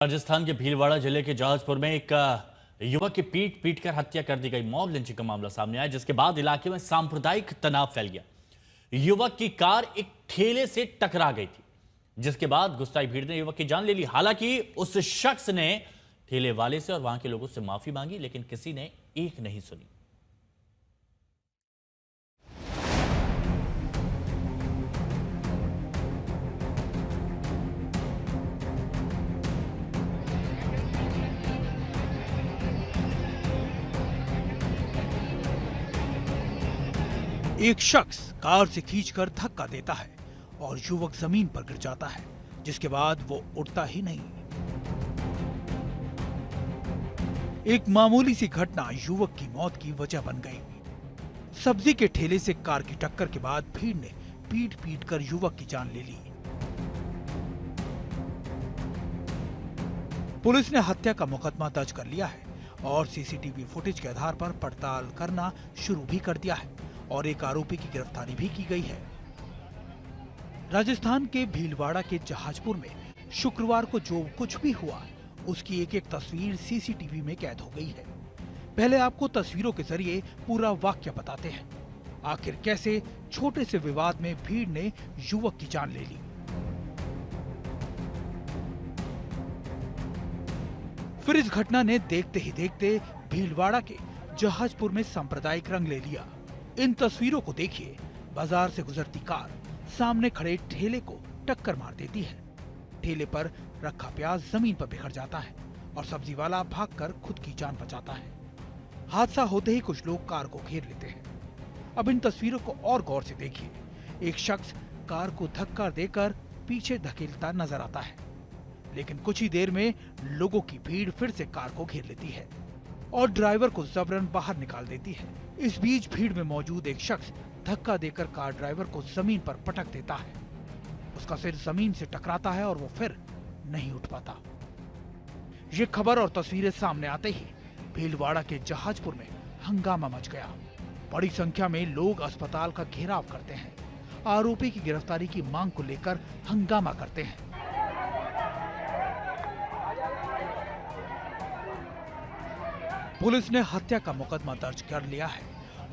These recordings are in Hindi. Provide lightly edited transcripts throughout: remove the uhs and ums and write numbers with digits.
राजस्थान के भीलवाड़ा जिले के जहाजपुर में एक युवक की पीट कर हत्या कर दी गई। मॉब लिंचिंग का मामला सामने आया, जिसके बाद इलाके में सांप्रदायिक तनाव फैल गया। युवक की कार एक ठेले से टकरा गई थी, जिसके बाद गुस्साई भीड़ ने युवक की जान ले ली। हालांकि उस शख्स ने ठेले वाले से और वहां के लोगों से माफी मांगी, लेकिन किसी ने एक नहीं सुनी। एक शख्स कार से खींचकर धक्का देता है और युवक जमीन पर गिर जाता है, जिसके बाद वो उठता ही नहीं। एक मामूली सी घटना युवक की मौत की वजह बन गई। सब्जी के ठेले से कार की टक्कर के बाद भीड़ ने पीट कर युवक की जान ले ली। पुलिस ने हत्या का मुकदमा दर्ज कर लिया है और सीसीटीवी फुटेज के आधार पर पड़ताल करना शुरू भी कर दिया है और एक आरोपी की गिरफ्तारी भी की गई है। राजस्थान के भीलवाड़ा के जहाजपुर में शुक्रवार को जो कुछ भी हुआ, उसकी एक तस्वीर सीसीटीवी में कैद हो गई है। पहले आपको तस्वीरों के जरिए पूरा वाक्य बताते हैं, आखिर कैसे छोटे से विवाद में भीड़ ने युवक की जान ले ली। फिर इस घटना ने देखते ही देखते भीलवाड़ा के जहाजपुर में सांप्रदायिक रंग ले लिया। इन तस्वीरों को देखिए। बाजार से गुजरती कार सामने खड़े ठेले को टक्कर मार देती है। ठेले पर रखा प्याज जमीन पर बिखर जाता है और सब्जी वाला भागकर खुद की जान बचाता है। हादसा होते ही कुछ लोग कार को घेर लेते हैं। अब इन तस्वीरों को और गौर से देखिए। एक शख्स कार को धक्का देकर पीछे धकेलता नजर आता है, लेकिन कुछ ही देर में लोगों की भीड़ फिर से कार को घेर लेती है और ड्राइवर को जबरन बाहर निकाल देती है। इस बीच भीड़ में मौजूद एक शख्स धक्का देकर कार ड्राइवर को जमीन पर पटक देता है। उसका सिर जमीन से टकराता है और वो फिर नहीं उठ पाता। ये खबर और तस्वीरें सामने आते ही भीलवाड़ा के जहाजपुर में हंगामा मच गया। बड़ी संख्या में लोग अस्पताल का घेराव करते हैं, आरोपी की गिरफ्तारी की मांग को लेकर हंगामा करते हैं। पुलिस ने हत्या का मुकदमा दर्ज कर लिया है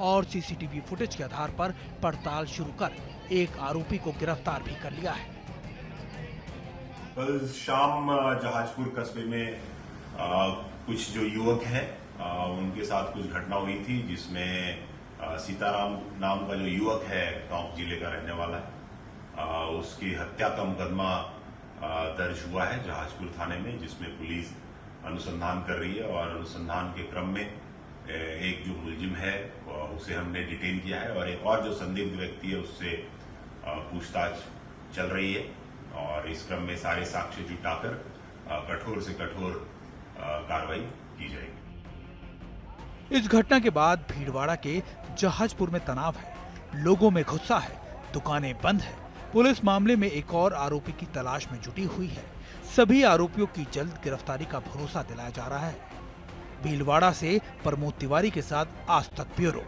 और सीसीटीवी फुटेज के आधार पर पड़ताल शुरू कर एक आरोपी को गिरफ्तार भी कर लिया है। कल शाम जहाजपुर कस्बे में कुछ जो युवक हैं उनके साथ कुछ घटना हुई थी, जिसमें सीताराम नाम का जो युवक है टोंक जिले का रहने वाला है, उसकी हत्या का मुकदमा दर्ज हुआ है जहाजपुर थाने में, जिसमें पुलिस अनुसंधान कर रही है और अनुसंधान के क्रम में एक जो मुलजिम है उसे हमने डिटेन किया है और एक और जो संदिग्ध व्यक्ति है उससे पूछताछ चल रही है और इस क्रम में सारे साक्ष्य जुटाकर कठोर से कठोर कार्रवाई की जाएगी। इस घटना के बाद भीलवाड़ा के जहाजपुर में तनाव है, लोगों में गुस्सा है, दुकानें बंद है। पुलिस मामले में एक और आरोपी की तलाश में जुटी हुई है। सभी आरोपियों की जल्द गिरफ्तारी का भरोसा दिलाया जा रहा है। भीलवाड़ा से प्रमोद तिवारी के साथ आज तक ब्यूरो।